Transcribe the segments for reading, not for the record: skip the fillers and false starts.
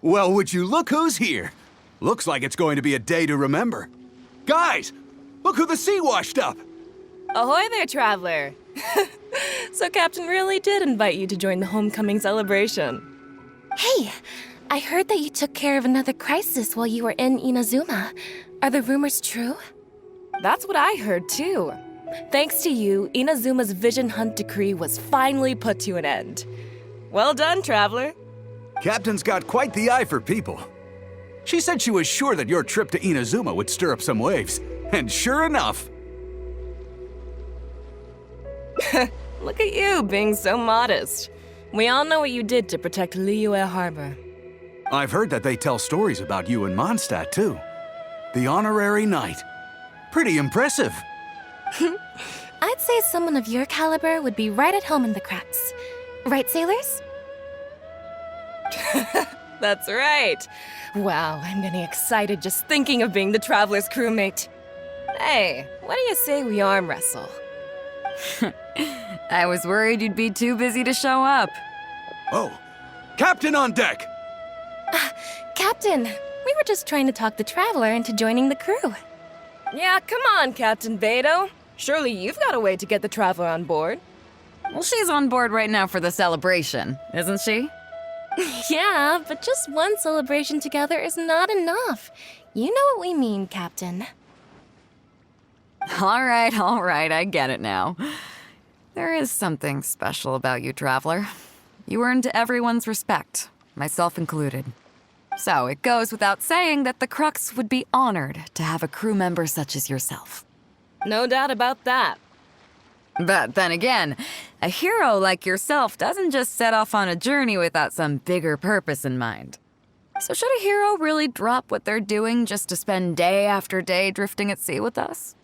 Well, would you look who's here? Looks like it's going to be a day to remember. Guys, look who the sea washed up! Ahoy there, traveler! So Captain really did invite you to join the homecoming celebration. Hey, I heard that you took care of another crisis while you were in Inazuma. Are the rumors true? That's what I heard, too. Thanks to you, Inazuma's Vision Hunt decree was finally put to an end. Well done, traveler. Captain's got quite the eye for people. She said she was sure that your trip to Inazuma would stir up some waves. And sure enough... Look at you, being so modest. We all know what you did to protect Liyue Harbor. I've heard that they tell stories about you in Mondstadt, too. The honorary knight. Pretty impressive. I'd say someone of your caliber would be right at home in the Crux. Right, sailors? That's right. Wow, I'm getting excited just thinking of being the Traveler's crewmate. Hey, what do you say we arm wrestle? I was worried you'd be too busy to show up. Oh, Captain on deck! Captain, we were just trying to talk the Traveler into joining the crew. Yeah, come on, Captain Beidou. Surely you've got a way to get the Traveler on board. Well, she's on board right now for the celebration, isn't she? Yeah, but just one celebration together is not enough. You know what we mean, Captain. All right, I get it now. There is something special about you, Traveler. You earned everyone's respect, myself included. So it goes without saying that the Crux would be honored to have a crew member such as yourself. No doubt about that. But then again, a hero like yourself doesn't just set off on a journey without some bigger purpose in mind. So should a hero really drop what they're doing just to spend day after day drifting at sea with us?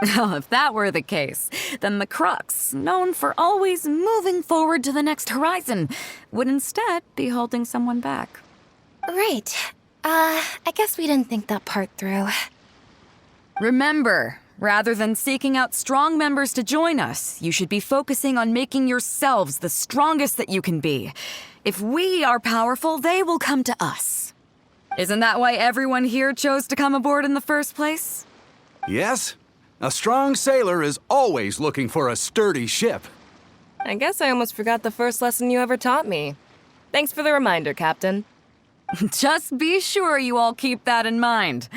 Well, if that were the case, then the Crux, known for always moving forward to the next horizon, would instead be holding someone back. Right. I guess we didn't think that part through. Remember, rather than seeking out strong members to join us, you should be focusing on making yourselves the strongest that you can be. If we are powerful, they will come to us. Isn't that why everyone here chose to come aboard in the first place? Yes. A strong sailor is always looking for a sturdy ship. I guess I almost forgot the first lesson you ever taught me. Thanks for the reminder, Captain. Just be sure you all keep that in mind.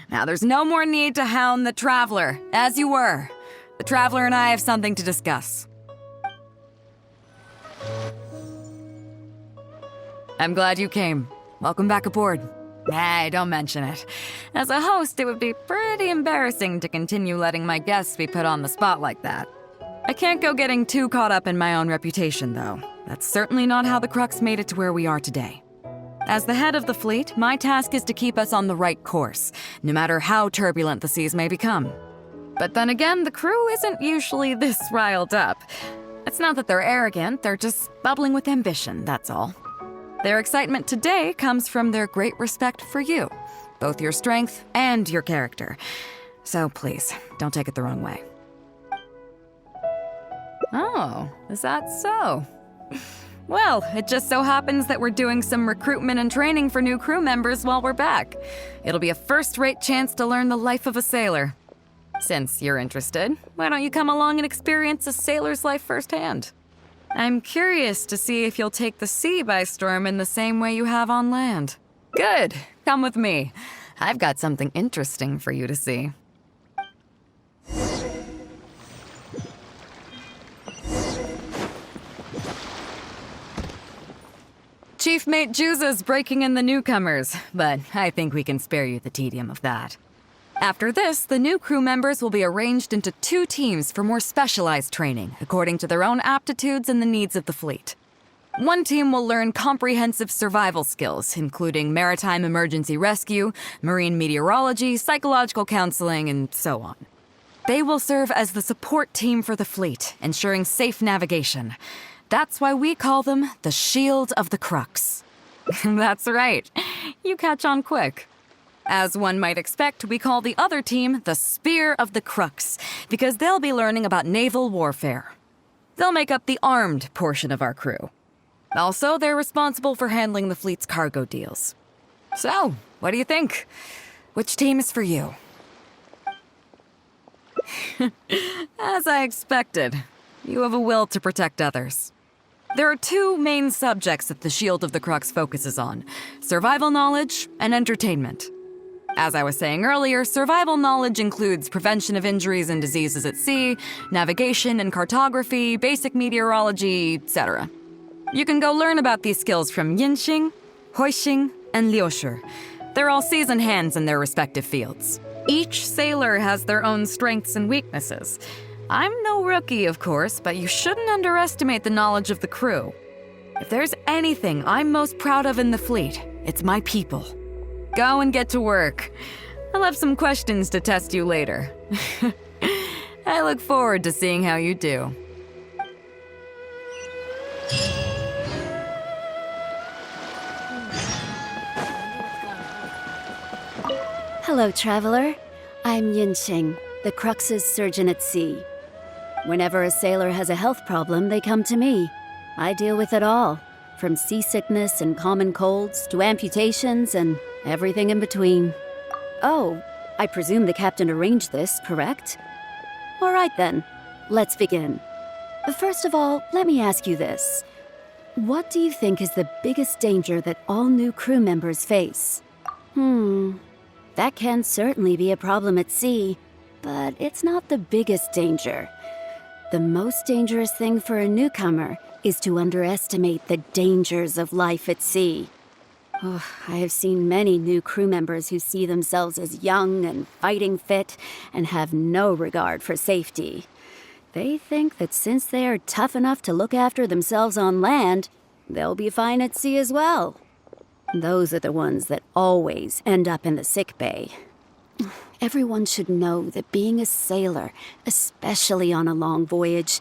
Now, there's no more need to hound the Traveler, as you were. The Traveler and I have something to discuss. I'm glad you came. Welcome back aboard. Hey, don't mention it. As a host, it would be pretty embarrassing to continue letting my guests be put on the spot like that. I can't go getting too caught up in my own reputation, though. That's certainly not how the Crux made it to where we are today. As the head of the fleet, my task is to keep us on the right course, no matter how turbulent the seas may become. But then again, the crew isn't usually this riled up. It's not that they're arrogant, they're just bubbling with ambition, that's all. Their excitement today comes from their great respect for you, both your strength and your character. So please, don't take it the wrong way. Oh, is that so? Well, it just so happens that we're doing some recruitment and training for new crew members while we're back. It'll be a first-rate chance to learn the life of a sailor. Since you're interested, why don't you come along and experience a sailor's life firsthand? I'm curious to see if you'll take the sea by storm in the same way you have on land. Good, come with me. I've got something interesting for you to see. Chief Mate Juza's breaking in the newcomers, but I think we can spare you the tedium of that. After this, the new crew members will be arranged into 2 teams for more specialized training, according to their own aptitudes and the needs of the fleet. One team will learn comprehensive survival skills, including maritime emergency rescue, marine meteorology, psychological counseling, and so on. They will serve as the support team for the fleet, ensuring safe navigation. That's why we call them the Shield of the Crux. That's right. You catch on quick. As one might expect, we call the other team the Spear of the Crux, because they'll be learning about naval warfare. They'll make up the armed portion of our crew. Also, they're responsible for handling the fleet's cargo deals. So, what do you think? Which team is for you? As I expected, you have a will to protect others. There are two main subjects that the Shield of the Crux focuses on: survival knowledge and entertainment. As I was saying earlier, survival knowledge includes prevention of injuries and diseases at sea, navigation and cartography, basic meteorology, etc. You can go learn about these skills from Genshin, Huixing, and Liushi. They're all seasoned hands in their respective fields. Each sailor has their own strengths and weaknesses. I'm no rookie, of course, but you shouldn't underestimate the knowledge of the crew. If there's anything I'm most proud of in the fleet, it's my people. Go and get to work. I'll have some questions to test you later. I look forward to seeing how you do. Hello, traveler. I'm Yinxing, the Crux's surgeon at sea. Whenever a sailor has a health problem, they come to me. I deal with it all, from seasickness and common colds to amputations and everything in between. Oh, I presume the captain arranged this, correct? All right then, let's begin. First of all, let me ask you this. What do you think is the biggest danger that all new crew members face? That can certainly be a problem at sea, but it's not the biggest danger. The most dangerous thing for a newcomer is to underestimate the dangers of life at sea. Oh, I have seen many new crew members who see themselves as young and fighting fit and have no regard for safety. They think that since they are tough enough to look after themselves on land, they'll be fine at sea as well. Those are the ones that always end up in the sick bay. Everyone should know that being a sailor, especially on a long voyage,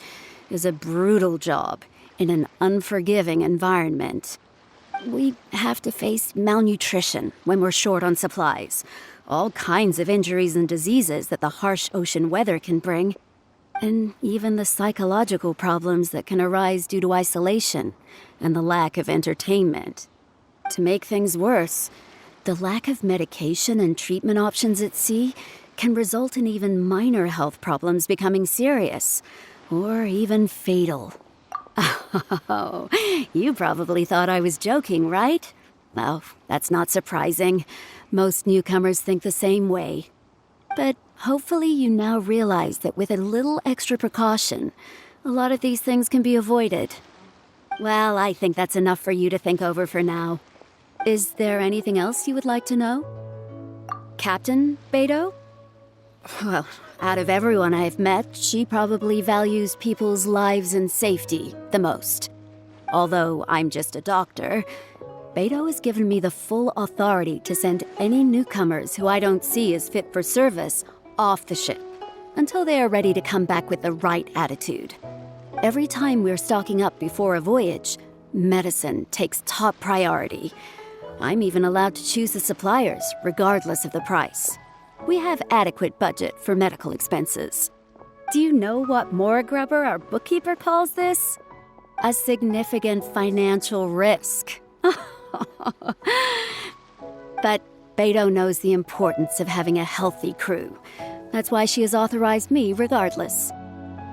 is a brutal job in an unforgiving environment. We have to face malnutrition when we're short on supplies, all kinds of injuries and diseases that the harsh ocean weather can bring, and even the psychological problems that can arise due to isolation and the lack of entertainment. To make things worse, the lack of medication and treatment options at sea can result in even minor health problems becoming serious, or even fatal. Oh, you probably thought I was joking, right? Well, that's not surprising. Most newcomers think the same way. But hopefully you now realize that with a little extra precaution, a lot of these things can be avoided. Well, I think that's enough for you to think over for now. Is there anything else you would like to know? Captain Beidou? Well, out of everyone I've met, she probably values people's lives and safety the most. Although I'm just a doctor, Beidou has given me the full authority to send any newcomers who I don't see as fit for service off the ship until they are ready to come back with the right attitude. Every time we're stocking up before a voyage, medicine takes top priority. I'm even allowed to choose the suppliers, regardless of the price. We have adequate budget for medical expenses. Do you know what Morgrubber, our bookkeeper, calls this? A significant financial risk. But Beidou knows the importance of having a healthy crew. That's why she has authorized me regardless.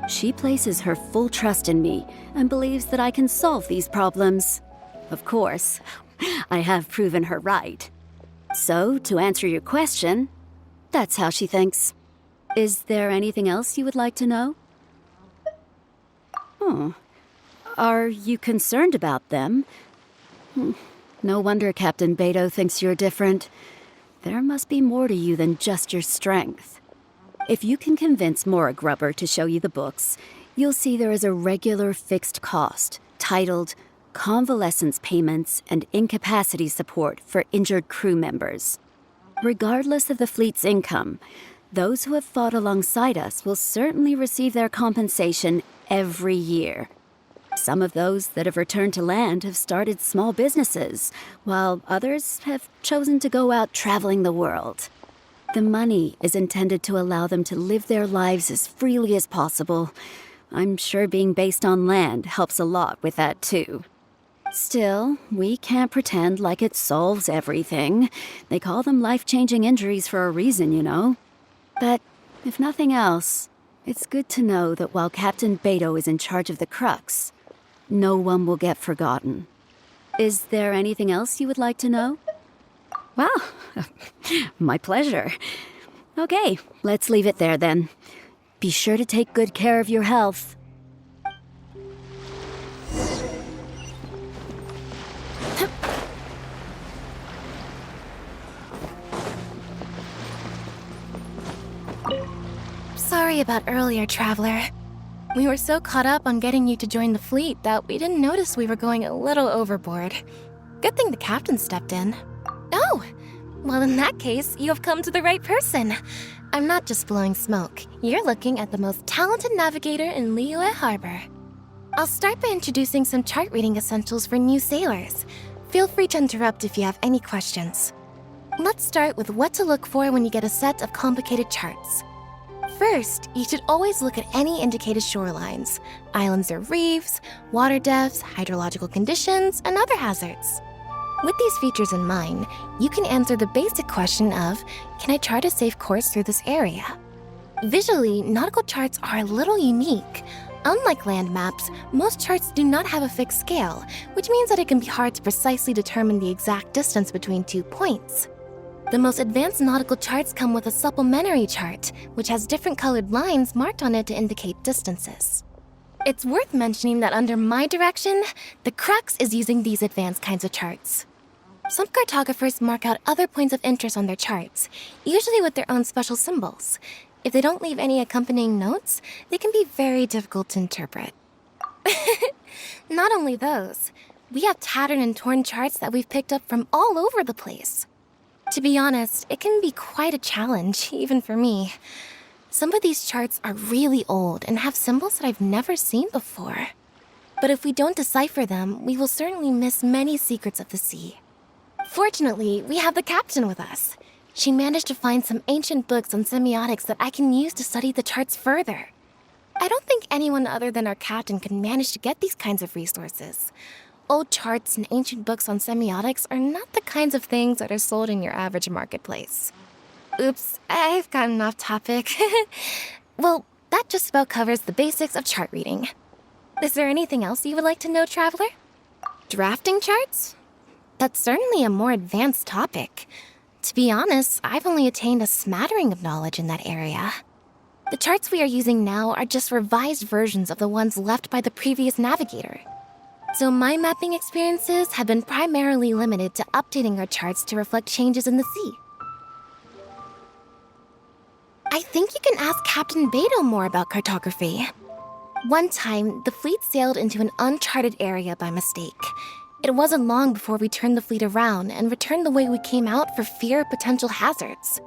She places her full trust in me and believes that I can solve these problems. Of course, I have proven her right. So, to answer your question, that's how she thinks. Is there anything else you would like to know? Are you concerned about them? No wonder Captain Beidou thinks you're different. There must be more to you than just your strength. If you can convince Morgrubber to show you the books, you'll see there is a regular fixed cost titled Convalescence Payments and Incapacity Support for Injured Crew Members. Regardless of the fleet's income, those who have fought alongside us will certainly receive their compensation every year. Some of those that have returned to land have started small businesses, while others have chosen to go out traveling the world. The money is intended to allow them to live their lives as freely as possible. I'm sure being based on land helps a lot with that too. Still, we can't pretend like it solves everything. They call them life-changing injuries for a reason, you know. But if nothing else, it's good to know that while Captain Beidou is in charge of the Crux, no one will get forgotten. Is there anything else you would like to know? Well, my pleasure. Okay, let's leave it there then. Be sure to take good care of your health. Sorry about earlier, Traveler. We were so caught up on getting you to join the fleet that we didn't notice we were going a little overboard. Good thing the captain stepped in. Oh! Well, in that case, you have come to the right person. I'm not just blowing smoke. You're looking at the most talented navigator in Liyue Harbor. I'll start by introducing some chart reading essentials for new sailors. Feel free to interrupt if you have any questions. Let's start with what to look for when you get a set of complicated charts. First, you should always look at any indicated shorelines, islands or reefs, water depths, hydrological conditions, and other hazards. With these features in mind, you can answer the basic question of, can I chart a safe course through this area? Visually, nautical charts are a little unique. Unlike land maps, most charts do not have a fixed scale, which means that it can be hard to precisely determine the exact distance between 2 points. The most advanced nautical charts come with a supplementary chart, which has different colored lines marked on it to indicate distances. It's worth mentioning that under my direction, the Crux is using these advanced kinds of charts. Some cartographers mark out other points of interest on their charts, usually with their own special symbols. If they don't leave any accompanying notes, they can be very difficult to interpret. Not only those, we have tattered and torn charts that we've picked up from all over the place. To be honest, it can be quite a challenge, even for me. Some of these charts are really old and have symbols that I've never seen before. But if we don't decipher them, we will certainly miss many secrets of the sea. Fortunately, we have the captain with us. She managed to find some ancient books on semiotics that I can use to study the charts further. I don't think anyone other than our captain could manage to get these kinds of resources. Old charts and ancient books on semiotics are not the kinds of things that are sold in your average marketplace. Oops, I've gotten off topic. Well, that just about covers the basics of chart reading. Is there anything else you would like to know, Traveler? Drafting charts? That's certainly a more advanced topic. To be honest, I've only attained a smattering of knowledge in that area. The charts we are using now are just revised versions of the ones left by the previous navigator. So my mapping experiences have been primarily limited to updating our charts to reflect changes in the sea. I think you can ask Captain Beidou more about cartography. One time, the fleet sailed into an uncharted area by mistake. It wasn't long before we turned the fleet around and returned the way we came out for fear of potential hazards.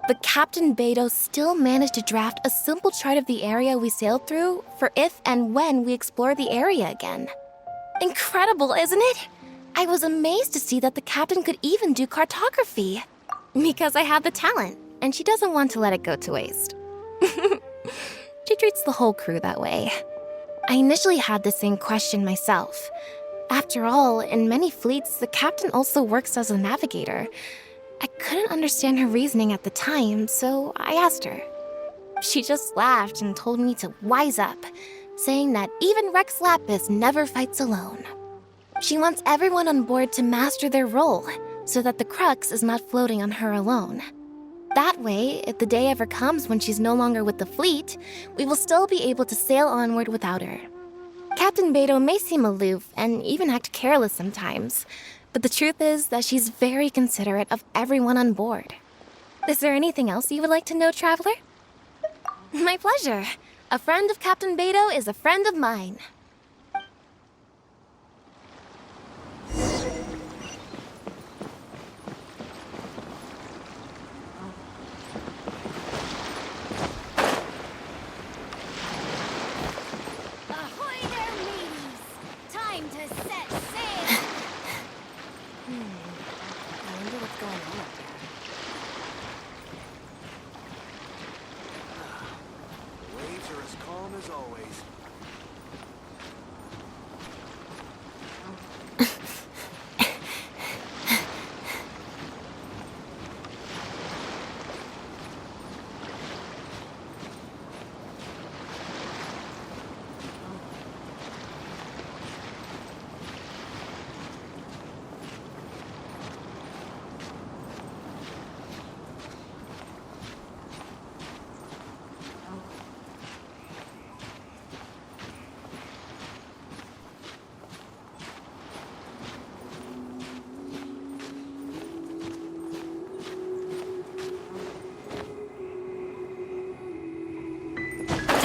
But Captain Beidou still managed to draft a simple chart of the area we sailed through for if and when we explore the area again. Incredible, isn't it? I was amazed to see that the captain could even do cartography. Because I have the talent, and she doesn't want to let it go to waste. She treats the whole crew that way. I initially had the same question myself. After all, in many fleets, the captain also works as a navigator. I couldn't understand her reasoning at the time, so I asked her. She just laughed and told me to wise up, saying that even Rex Lapis never fights alone. She wants everyone on board to master their role, so that the Crux is not floating on her alone. That way, if the day ever comes when she's no longer with the fleet, we will still be able to sail onward without her. Captain Beidou may seem aloof and even act careless sometimes, but the truth is that she's very considerate of everyone on board. Is there anything else you would like to know, Traveler? My pleasure. A friend of Captain Beidou is a friend of mine. Ahoy there, mateys! Time to set sail! I wonder what's going on up there. Waves are as calm as always.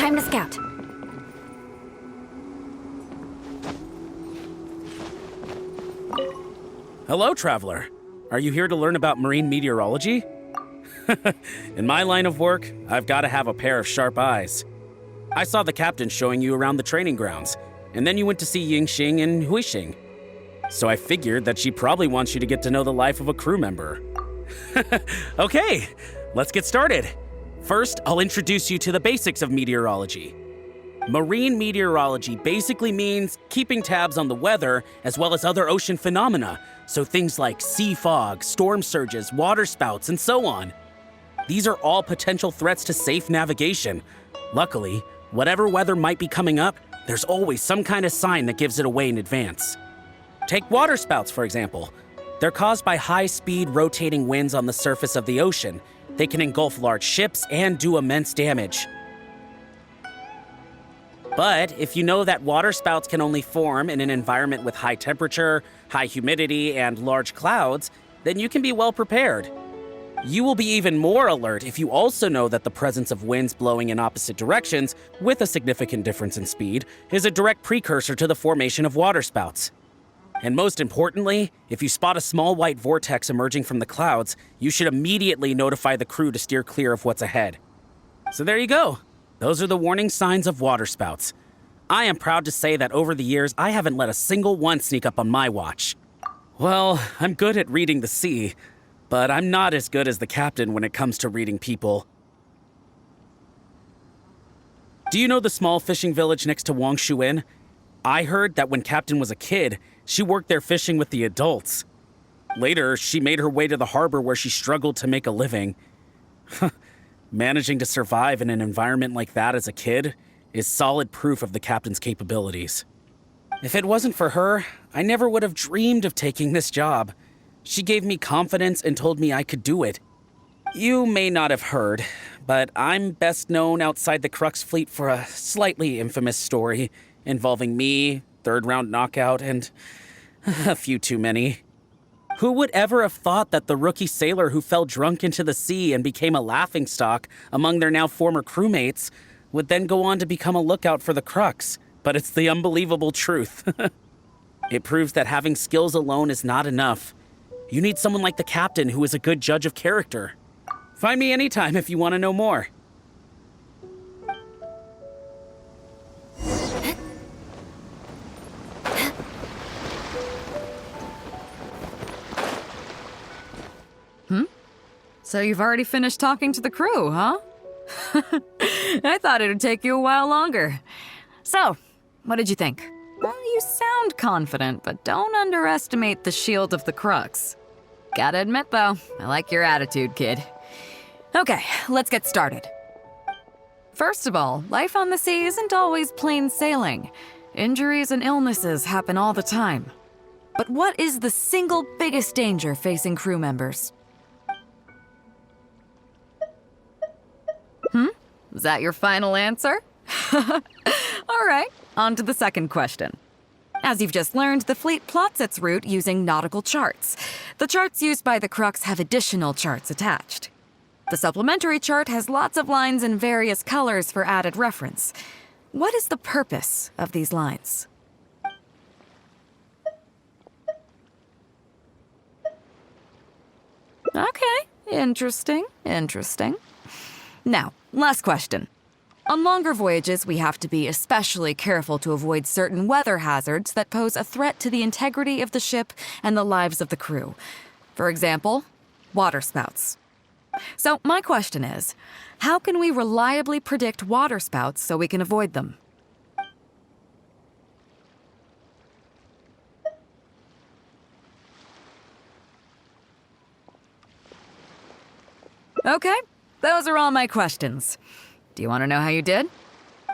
Time to scout. Hello, traveler. Are you here to learn about marine meteorology? In my line of work, I've got to have a pair of sharp eyes. I saw the captain showing you around the training grounds, and then you went to see Yingxing and Huixing. So I figured that she probably wants you to get to know the life of a crew member. Okay, let's get started. First, I'll introduce you to the basics of meteorology. Marine meteorology basically means keeping tabs on the weather as well as other ocean phenomena, so things like sea fog, storm surges, waterspouts, and so on. These are all potential threats to safe navigation. Luckily, whatever weather might be coming up, there's always some kind of sign that gives it away in advance. Take waterspouts, for example. They're caused by high-speed rotating winds on the surface of the ocean. They can engulf large ships and do immense damage. But if you know that waterspouts can only form in an environment with high temperature, high humidity, and large clouds, then you can be well prepared. You will be even more alert if you also know that the presence of winds blowing in opposite directions, with a significant difference in speed, is a direct precursor to the formation of waterspouts. And most importantly, if you spot a small white vortex emerging from the clouds, you should immediately notify the crew to steer clear of what's ahead. So there you go. Those are the warning signs of waterspouts. I am proud to say that over the years, I haven't let a single one sneak up on my watch. Well, I'm good at reading the sea, but I'm not as good as the captain when it comes to reading people. Do you know the small fishing village next to Wangshuin? I heard that when Captain was a kid, she worked there fishing with the adults. Later, she made her way to the harbor where she struggled to make a living. Managing to survive in an environment like that as a kid is solid proof of the captain's capabilities. If it wasn't for her, I never would have dreamed of taking this job. She gave me confidence and told me I could do it. You may not have heard, but I'm best known outside the Crux fleet for a slightly infamous story involving me, third-round knockout, and a few too many. Who would ever have thought that the rookie sailor who fell drunk into the sea and became a laughingstock among their now former crewmates would then go on to become a lookout for the Crux? But it's the unbelievable truth. It proves that having skills alone is not enough. You need someone like the captain who is a good judge of character. Find me anytime if you want to know more. So you've already finished talking to the crew, huh? I thought it would take you a while longer. So, what did you think? Well, you sound confident, but don't underestimate the shield of the Crux. Gotta admit, though, I like your attitude, kid. Okay, let's get started. First of all, life on the sea isn't always plain sailing. Injuries and illnesses happen all the time. But what is the single biggest danger facing crew members? Is that your final answer? All right, on to the second question. As you've just learned, the fleet plots its route using nautical charts. The charts used by the Crux have additional charts attached. The supplementary chart has lots of lines in various colors for added reference. What is the purpose of these lines? Okay, interesting. Now, last question. On longer voyages, we have to be especially careful to avoid certain weather hazards that pose a threat to the integrity of the ship and the lives of the crew. For example, waterspouts. So my question is, how can we reliably predict waterspouts so we can avoid them? Okay, those are all my questions. Do you want to know how you did?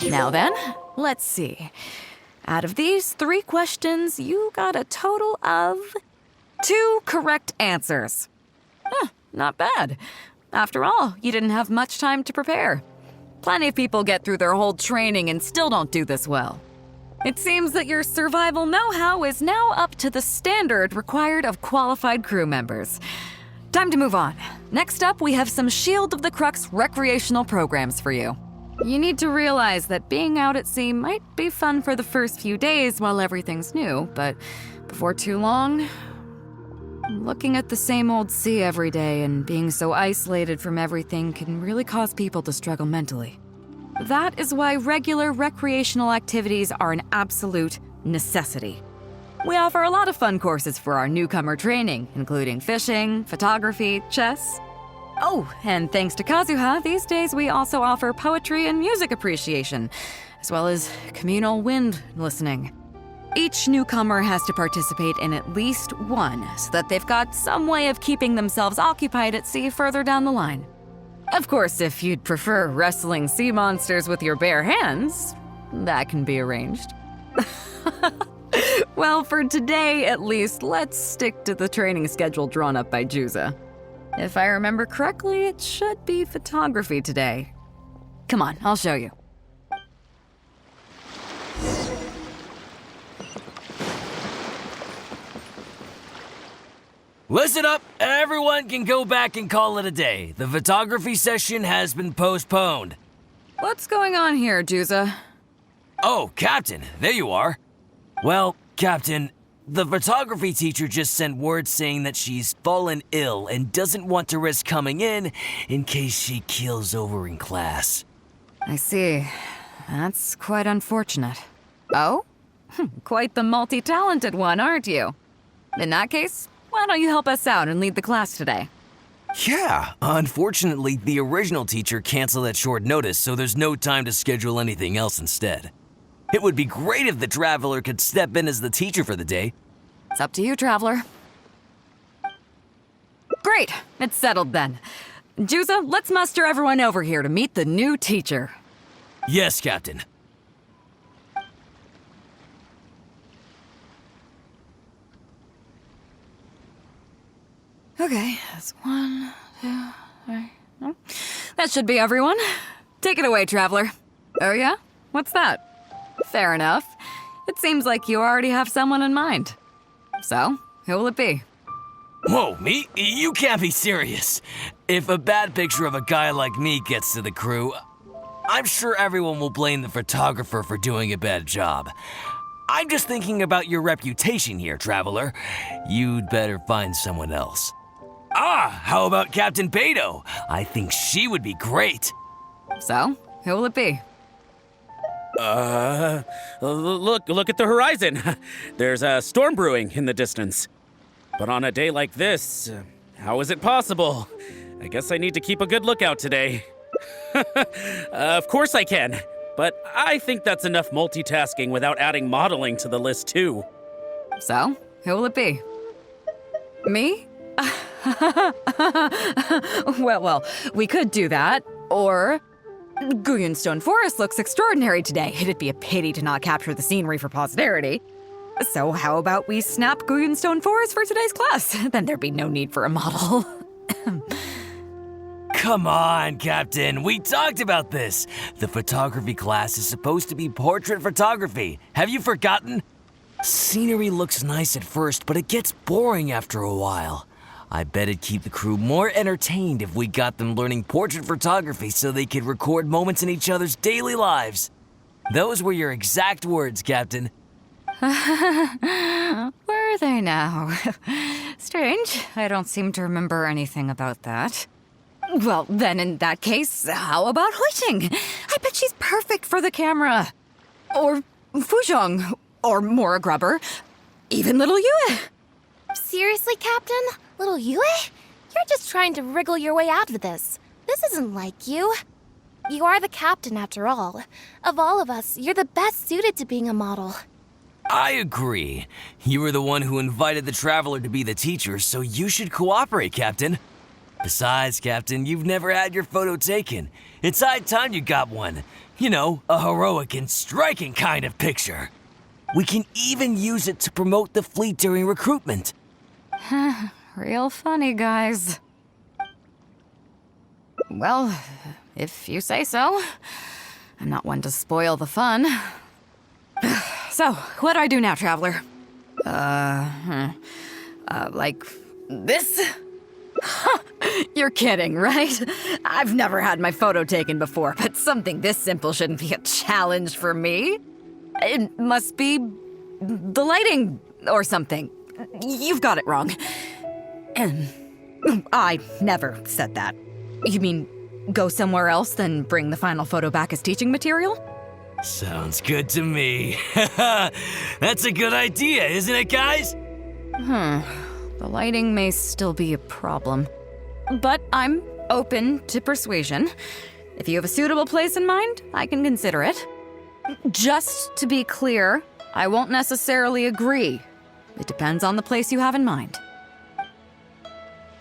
Now then, let's see. Out of these 3 questions, you got a total of 2 correct answers. Not bad. After all, you didn't have much time to prepare. Plenty of people get through their whole training and still don't do this well. It seems that your survival know-how is now up to the standard required of qualified crew members. Time to move on. Next up, we have some Shield of the Crux recreational programs for you. You need to realize that being out at sea might be fun for the first few days while everything's new, but before too long, looking at the same old sea every day and being so isolated from everything can really cause people to struggle mentally. That is why regular recreational activities are an absolute necessity. We offer a lot of fun courses for our newcomer training, including fishing, photography, chess. Oh, and thanks to Kazuha, these days we also offer poetry and music appreciation, as well as communal wind listening. Each newcomer has to participate in at least one, so that they've got some way of keeping themselves occupied at sea further down the line. Of course, if you'd prefer wrestling sea monsters with your bare hands, that can be arranged. Well, for today at least, let's stick to the training schedule drawn up by Juza. If I remember correctly, it should be photography today. Come on, I'll show you. Listen up, everyone can go back and call it a day. The photography session has been postponed. What's going on here, Juza? Oh, Captain, there you are. Well, Captain, the photography teacher just sent word saying that she's fallen ill and doesn't want to risk coming in case she keels over in class. I see. That's quite unfortunate. Oh? Quite the multi-talented one, aren't you? In that case, why don't you help us out and lead the class today? Yeah, unfortunately, the original teacher canceled at short notice, so there's no time to schedule anything else instead. It would be great if the Traveler could step in as the teacher for the day. It's up to you, Traveler. Great, it's settled then. Juza, let's muster everyone over here to meet the new teacher. Yes, Captain. Okay, that's 1, 2, 3. No. That should be everyone. Take it away, Traveler. Oh yeah? What's that? Fair enough. It seems like you already have someone in mind. So, who will it be? Whoa, me? You can't be serious. If a bad picture of a guy like me gets to the crew, I'm sure everyone will blame the photographer for doing a bad job. I'm just thinking about your reputation here, Traveler. You'd better find someone else. How about Captain Beidou? I think she would be great. So, who will it be? Look at the horizon. There's a storm brewing in the distance. But on a day like this, how is it possible? I guess I need to keep a good lookout today. Of course I can, but I think that's enough multitasking without adding modeling to the list too. So, who will it be? Me? Well, we could do that, or... Guyunstone Forest looks extraordinary today. It'd be a pity to not capture the scenery for posterity. So how about we snap Guyunstone Forest for today's class? Then there'd be no need for a model. Come on, Captain. We talked about this. The photography class is supposed to be portrait photography. Have you forgotten? Scenery looks nice at first, but it gets boring after a while. I bet it'd keep the crew more entertained if we got them learning portrait photography so they could record moments in each other's daily lives. Those were your exact words, Captain. Were they now? Strange. I don't seem to remember anything about that. Well, then in that case, how about Huixing? I bet she's perfect for the camera. Or Fuzhong. Or Mora Grubber. Even little Yue. Seriously, Captain? Little Yue? You're just trying to wriggle your way out of this. This isn't like you. You are the captain, after all. Of all of us, you're the best suited to being a model. I agree. You were the one who invited the Traveler to be the teacher, so you should cooperate, Captain. Besides, Captain, you've never had your photo taken. It's high time you got one. You know, a heroic and striking kind of picture. We can even use it to promote the fleet during recruitment. Real funny, guys. Well, if you say so. I'm not one to spoil the fun. So, what do I do now, Traveler? Like this? You're kidding, right? I've never had my photo taken before, but something this simple shouldn't be a challenge for me. It must be the lighting or something. You've got it wrong. I never said that. You mean go somewhere else, then bring the final photo back as teaching material? Sounds good to me. That's a good idea, isn't it, guys? The lighting may still be a problem, but I'm open to persuasion. If you have a suitable place in mind, I can consider it. Just to be clear, I won't necessarily agree. It depends on the place you have in mind.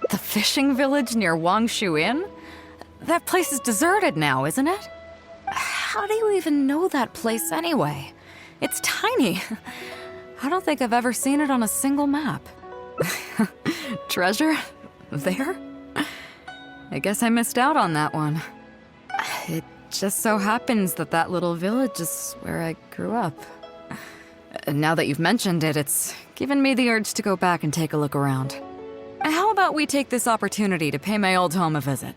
The fishing village near Wangshu Inn? That place is deserted now, isn't it? How do you even know that place anyway? It's tiny. I don't think I've ever seen it on a single map. Treasure? There? I guess I missed out on that one. It just so happens that that little village is where I grew up. Now that you've mentioned it, it's given me the urge to go back and take a look around. How about we take this opportunity to pay my old home a visit?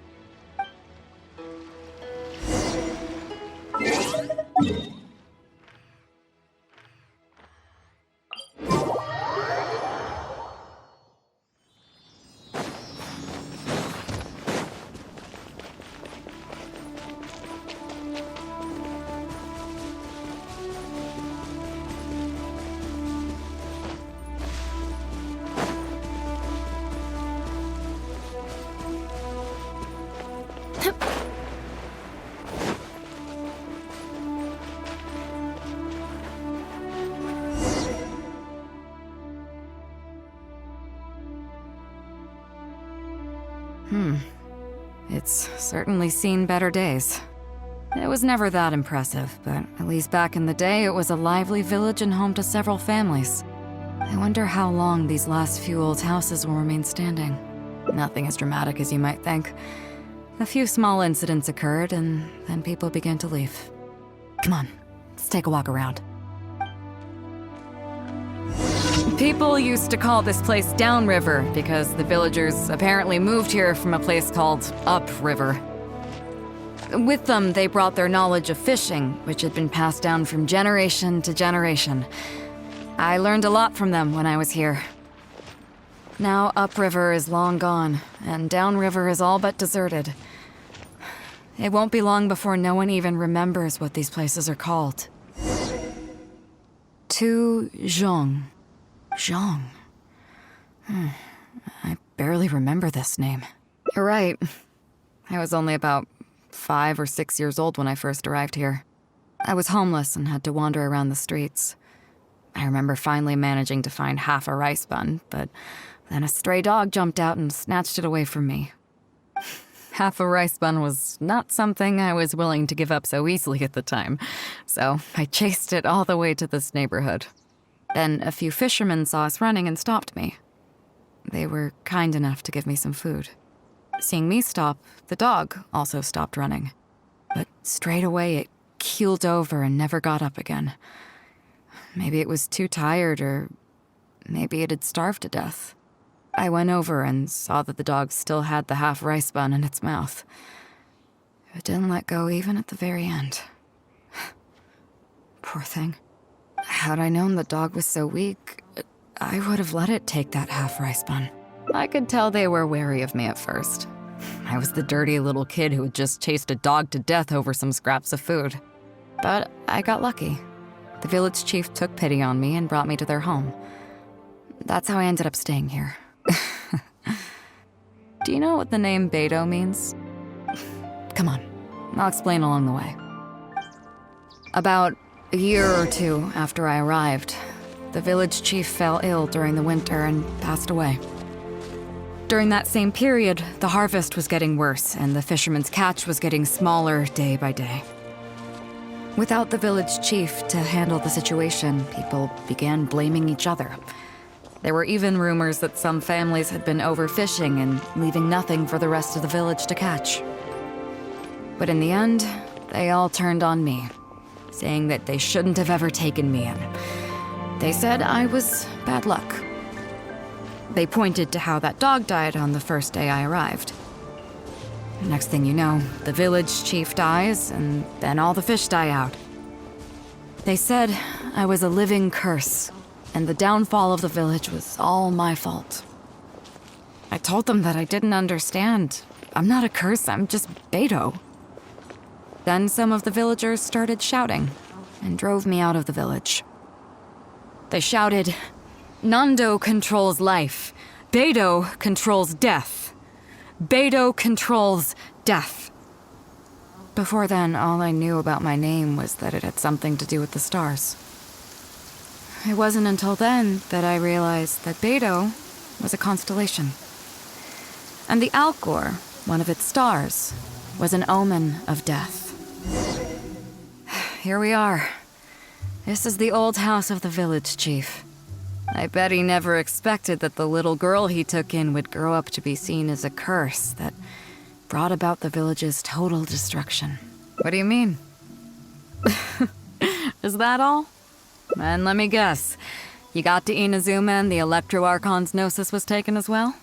It's certainly seen better days. It was never that impressive, but at least back in the day, it was a lively village and home to several families. I wonder how long these last few old houses will remain standing. Nothing as dramatic as you might think. A few small incidents occurred, and then people began to leave. Come on, let's take a walk around. People used to call this place Downriver because the villagers apparently moved here from a place called Upriver. With them, they brought their knowledge of fishing, which had been passed down from generation to generation. I learned a lot from them when I was here. Now Upriver is long gone, and Downriver is all but deserted. It won't be long before no one even remembers what these places are called. Tu Zhong. Zhong. I barely remember this name. You're right. I was only about 5 or 6 years old when I first arrived here. I was homeless and had to wander around the streets. I remember finally managing to find half a rice bun, but then a stray dog jumped out and snatched it away from me. Half a rice bun was not something I was willing to give up so easily at the time, so I chased it all the way to this neighborhood. Then a few fishermen saw us running and stopped me. They were kind enough to give me some food. Seeing me stop, the dog also stopped running. But straight away it keeled over and never got up again. Maybe it was too tired, or maybe it had starved to death. I went over and saw that the dog still had the half rice bun in its mouth. It didn't let go even at the very end. Poor thing. Had I known the dog was so weak, I would have let it take that half rice bun. I could tell they were wary of me at first. I was the dirty little kid who had just chased a dog to death over some scraps of food. But I got lucky. The village chief took pity on me and brought me to their home. That's how I ended up staying here. Do you know what the name Beidou means? Come on, I'll explain along the way. About a year or two after I arrived, the village chief fell ill during the winter and passed away. During that same period, the harvest was getting worse and the fishermen's catch was getting smaller day by day. Without the village chief to handle the situation, people began blaming each other. There were even rumors that some families had been overfishing and leaving nothing for the rest of the village to catch. But in the end, they all turned on me, saying that they shouldn't have ever taken me in. They said I was bad luck. They pointed to how that dog died on the first day I arrived. Next thing you know, the village chief dies, and then all the fish die out. They said I was a living curse, and the downfall of the village was all my fault. I told them that I didn't understand. I'm not a curse, I'm just Beidou. Then some of the villagers started shouting and drove me out of the village. They shouted, "Nando controls life. Beidou controls death. Beidou controls death." Before then, all I knew about my name was that it had something to do with the stars. It wasn't until then that I realized that Beidou was a constellation. And the Alcor, one of its stars, was an omen of death. Here we are. This is the old house of the village chief. I bet he never expected that the little girl he took in would grow up to be seen as a curse that brought about the village's total destruction. What do you mean? Is that all? And let me guess, you got to Inazuma and the Electro Archon's Gnosis was taken as well?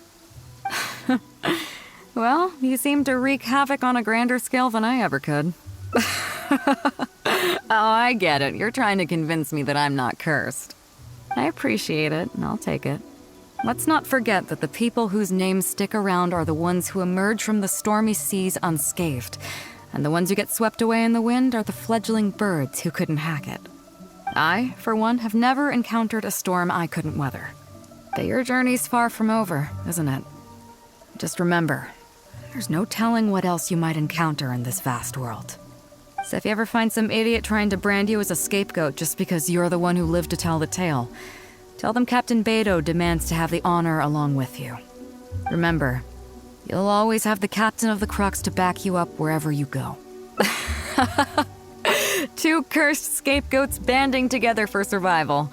Well, you seem to wreak havoc on a grander scale than I ever could. Oh, I get it. You're trying to convince me that I'm not cursed. I appreciate it, and I'll take it. Let's not forget that the people whose names stick around are the ones who emerge from the stormy seas unscathed, and the ones who get swept away in the wind are the fledgling birds who couldn't hack it. I, for one, have never encountered a storm I couldn't weather. But your journey's far from over, isn't it? Just remember, there's no telling what else you might encounter in this vast world. So if you ever find some idiot trying to brand you as a scapegoat just because you're the one who lived to tell the tale, tell them Captain Beidou demands to have the honor along with you. Remember, you'll always have the captain of the Crux to back you up wherever you go. Two cursed scapegoats banding together for survival.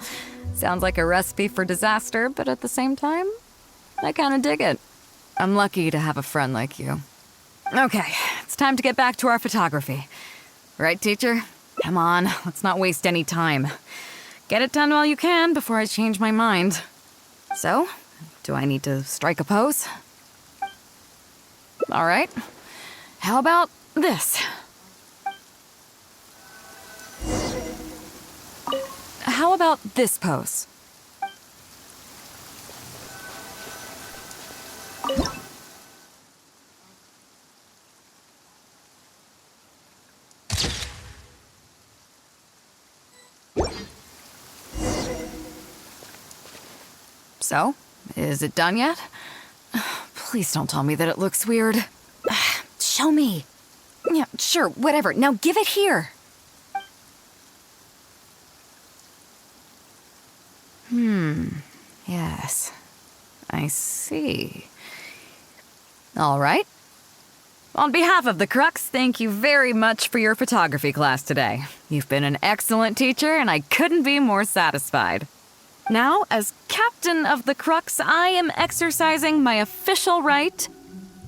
Sounds like a recipe for disaster, but at the same time, I kinda dig it. I'm lucky to have a friend like you. Okay, it's time to get back to our photography. Right, teacher? Come on, let's not waste any time. Get it done while you can before I change my mind. So, do I need to strike a pose? All right. How about this? How about this pose? So, is it done yet? Please don't tell me that it looks weird. Show me. Yeah, sure, whatever. Now give it here. Yes. I see. All right. On behalf of the Crux, thank you very much for your photography class today. You've been an excellent teacher, and I couldn't be more satisfied. Now, as captain of the Crux, I am exercising my official right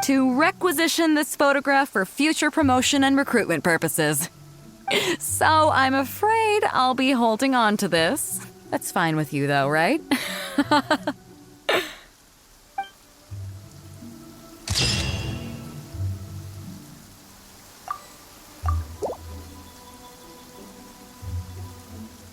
to requisition this photograph for future promotion and recruitment purposes. So I'm afraid I'll be holding on to this. That's fine with you, though, right?